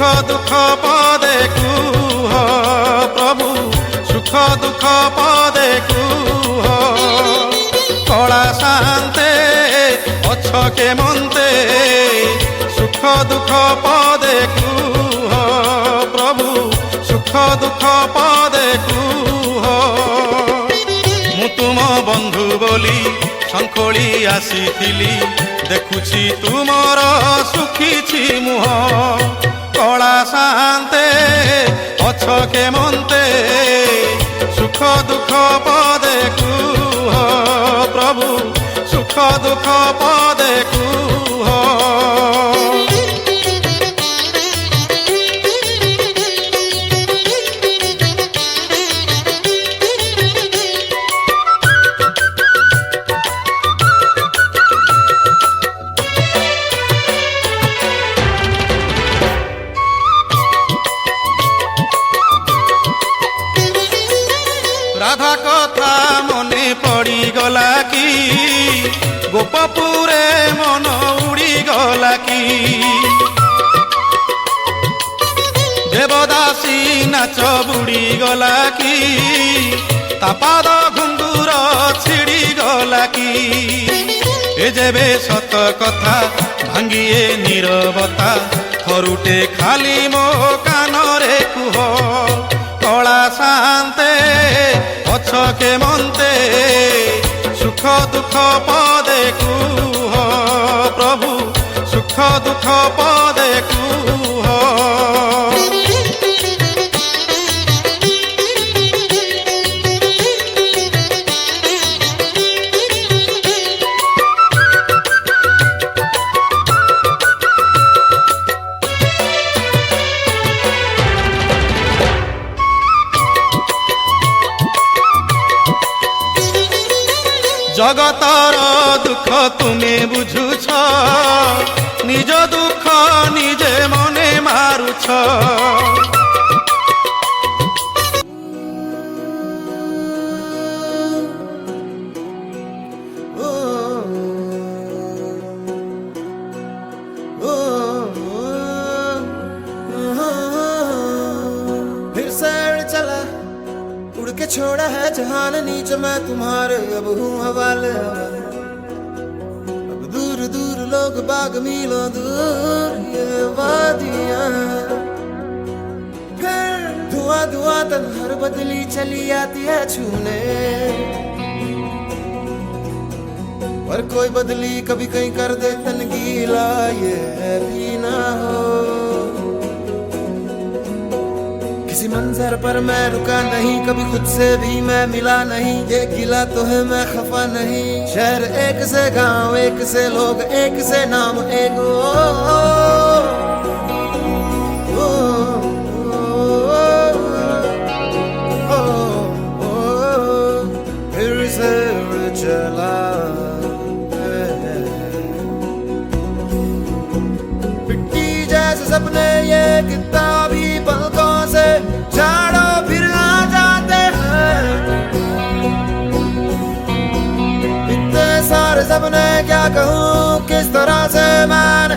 दुख पदे कुह प्रभु सुख दुख पदे कुह कला शांते अछ के मनते सुख दुख पदे कुह प्रभु सुख दुख पदे कुह मु तुम बंधु बोली शंखोली आसीथिली देखुछि तुमर सुखी मुह कला शांते अछ के मनते सुख दुख पदे कुह प्रभु सुख दुख पदे कुह राधा कथा मने पड़ी गला की गोपपुरे मन उड़ी गला की देवदासी नाच बुड़ी गला की तापाद घुंगुर छिड़ी गला की ए जेबे सत कथा भांगिए नीरवता थरुटे खाली मो कानरे कुह कला शांते अछ के मनते सुख दुख पदे कुह प्रभु सुख दुख पदे कुह जगतर दुख तुम्हें बुझुछ निज दुख निजे मने मारुछ फिर से चला उड़ के छोड़ा है जहान नीचे मैं तुम्हारे अब हूँ हवाले अब दूर दूर लोग बाग मीलों दूर ये वादियाँ फिर धुआं धुआं तन्हार बदली चली आती है छूने पर कोई बदली कभी कहीं कर दे तन गीला ये भी ना हो किसी मंजर पर मैं रुका नहीं कभी खुद से भी मैं मिला नहीं ये गिला तो है मैं खफा नहीं शहर एक से गांव एक से लोग एक से नाम एक फिर से चला पिट्टी जैसे सपने ये किताबी पलकों से झाड़ो फिर आ जाते हैं इतने सारे सपने क्या कहूँ किस तरह से मैंने